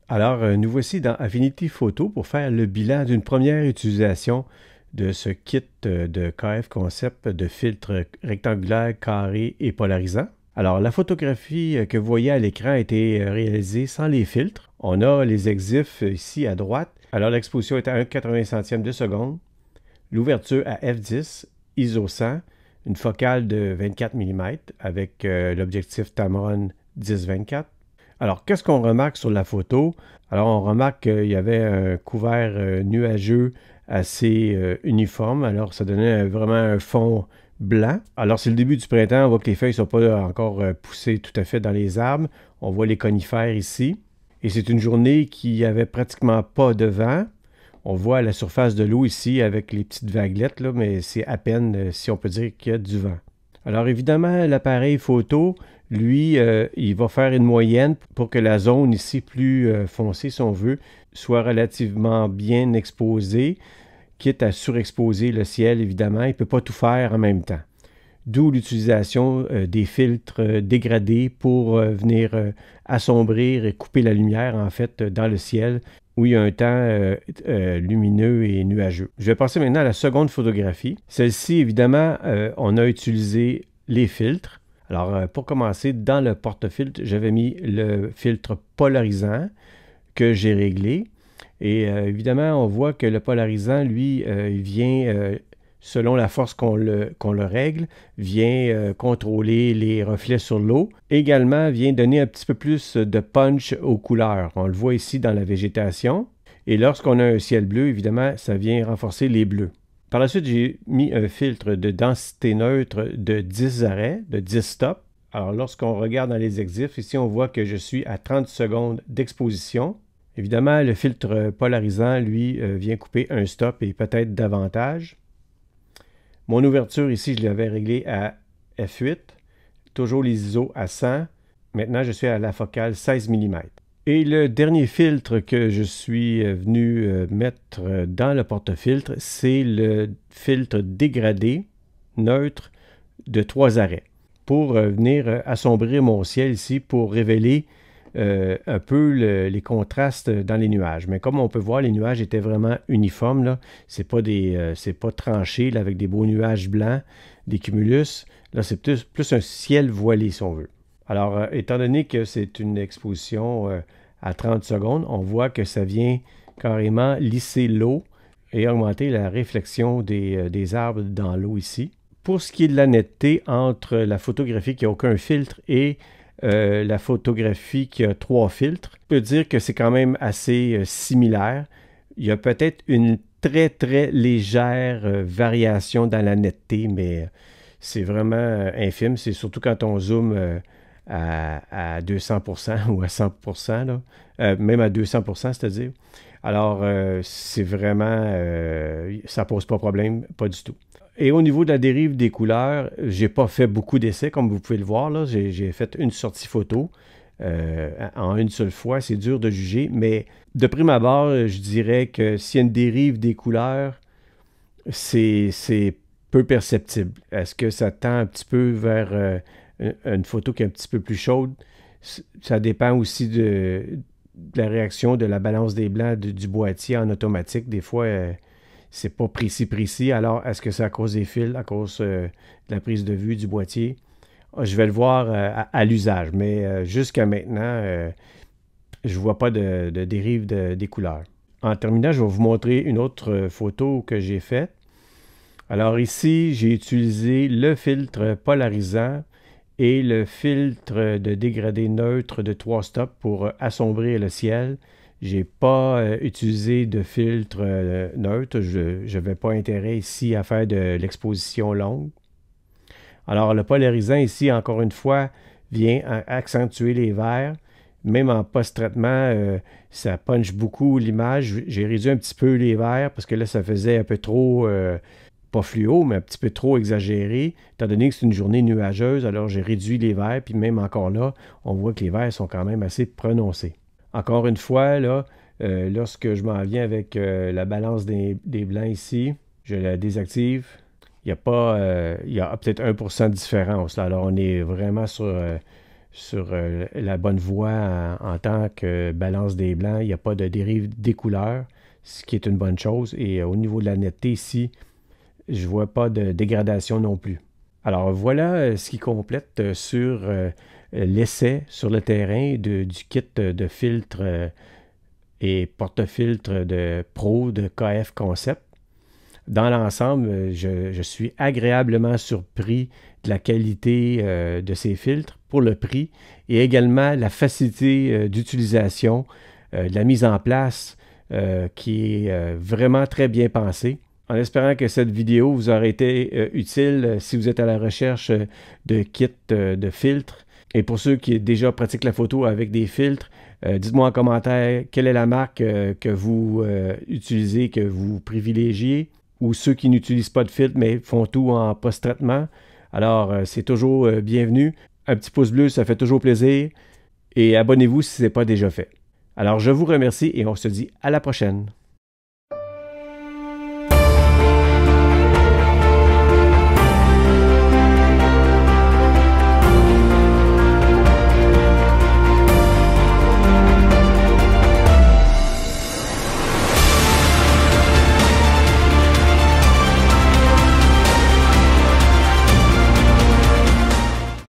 Alors, nous voici dans Affinity Photo pour faire le bilan d'une première utilisation de ce kit de KF Concept de filtres rectangulaires, carrés et polarisants. Alors, la photographie que vous voyez à l'écran a été réalisée sans les filtres. On a les exifs ici à droite. Alors, l'exposition est à 1,80 centième de seconde. L'ouverture à f10, ISO 100, une focale de 24 mm avec l'objectif Tamron 10-24. Alors, qu'est-ce qu'on remarque sur la photo? Alors, on remarque qu'il y avait un couvert nuageux assez uniforme. Alors, ça donnait vraiment un fond blanc. Alors, c'est le début du printemps. On voit que les feuilles ne sont pas encore poussées tout à fait dans les arbres. On voit les conifères ici. Et c'est une journée qui n'avait pratiquement pas de vent. On voit la surface de l'eau ici avec les petites vaguelettes, là, mais c'est à peine si on peut dire qu'il y a du vent. Alors évidemment, l'appareil photo, lui, il va faire une moyenne pour que la zone ici plus foncée, si on veut, soit relativement bien exposée, quitte à surexposer le ciel, évidemment. Il ne peut pas tout faire en même temps. D'où l'utilisation des filtres dégradés pour venir assombrir et couper la lumière, en fait, dans le ciel, où il y a un temps lumineux et nuageux. Je vais passer maintenant à la seconde photographie. Celle-ci, évidemment, on a utilisé les filtres. Alors, pour commencer, dans le porte-filtre, j'avais mis le filtre polarisant que j'ai réglé. Et évidemment, on voit que le polarisant, lui, il vient, selon la force qu'on le règle, vient contrôler les reflets sur l'eau. Également, vient donner un petit peu plus de punch aux couleurs. On le voit ici dans la végétation. Et lorsqu'on a un ciel bleu, évidemment, ça vient renforcer les bleus. Par la suite, j'ai mis un filtre de densité neutre de 10 arrêts, de 10 stops. Alors, lorsqu'on regarde dans les exifs, ici, on voit que je suis à 30 secondes d'exposition. Évidemment, le filtre polarisant, lui, vient couper un stop et peut-être davantage. Mon ouverture ici, je l'avais réglée à f8. Toujours les ISO à 100. Maintenant, je suis à la focale 16 mm. Et le dernier filtre que je suis venu mettre dans le porte-filtre, c'est le filtre dégradé neutre de 3 arrêts pour venir assombrir mon ciel ici pour révéler un peu les contrastes dans les nuages. Mais comme on peut voir, les nuages étaient vraiment uniformes, là. C'est pas tranché là, avec des beaux nuages blancs, des cumulus. Là, c'est plus un ciel voilé, si on veut. Alors, étant donné que c'est une exposition à 30 secondes, on voit que ça vient carrément lisser l'eau et augmenter la réflexion des arbres dans l'eau ici. Pour ce qui est de la netteté entre la photographie qui n'a aucun filtre et la photographie qui a 3 filtres, on peut dire que c'est quand même assez similaire. Il y a peut-être une très très légère variation dans la netteté, mais c'est vraiment infime. C'est surtout quand on zoome à 200% ou à 100%, là. Même à 200%, c'est-à-dire. Alors, c'est vraiment, ça pose pas de problème, pas du tout. Et au niveau de la dérive des couleurs, j'ai pas fait beaucoup d'essais, comme vous pouvez le voir, là. J'ai fait une sortie photo en une seule fois. C'est dur de juger, mais de prime abord, je dirais que s'il y a une dérive des couleurs, c'est peu perceptible. Est-ce que ça tend un petit peu vers une photo qui est un petit peu plus chaude? Ça dépend aussi de la réaction de la balance des blancs du boîtier en automatique. Des fois, c'est pas précis. Alors, est-ce que c'est à cause des fils, à cause de la prise de vue du boîtier? Je vais le voir à l'usage, mais jusqu'à maintenant, je vois pas de dérive des couleurs. En terminant, je vais vous montrer une autre photo que j'ai faite. Alors ici, j'ai utilisé le filtre polarisant et le filtre de dégradé neutre de 3 stops pour assombrir le ciel. Je n'ai pas utilisé de filtre neutre. Je n'avais pas intérêt ici à faire de l'exposition longue. Alors le polarisant ici, encore une fois, vient accentuer les verts. Même en post-traitement, ça punch beaucoup l'image. J'ai réduit un petit peu les verts parce que là, ça faisait un peu trop... pas fluo, mais un petit peu trop exagéré, étant donné que c'est une journée nuageuse, alors j'ai réduit les verts, puis même encore là, on voit que les verts sont quand même assez prononcés. Encore une fois, là, lorsque je m'en viens avec la balance des blancs ici, je la désactive, il y a peut-être 1% de différence, là. Alors on est vraiment sur sur la bonne voie en tant que balance des blancs. Il n'y a pas de dérive des couleurs, ce qui est une bonne chose. Et au niveau de la netteté ici, je ne vois pas de dégradation non plus. Alors voilà ce qui complète sur l'essai sur le terrain du kit de filtre et porte-filtre de Pro de KF Concept. Dans l'ensemble, je suis agréablement surpris de la qualité de ces filtres pour le prix et également la facilité d'utilisation, de la mise en place qui est vraiment très bien pensée. En espérant que cette vidéo vous aura été utile si vous êtes à la recherche de kits de filtres. Et pour ceux qui déjà pratiquent la photo avec des filtres, dites-moi en commentaire quelle est la marque que vous utilisez, que vous privilégiez, ou ceux qui n'utilisent pas de filtre mais font tout en post-traitement. Alors, c'est toujours bienvenu. Un petit pouce bleu, ça fait toujours plaisir. Et abonnez-vous si ce n'est pas déjà fait. Alors, je vous remercie et on se dit à la prochaine.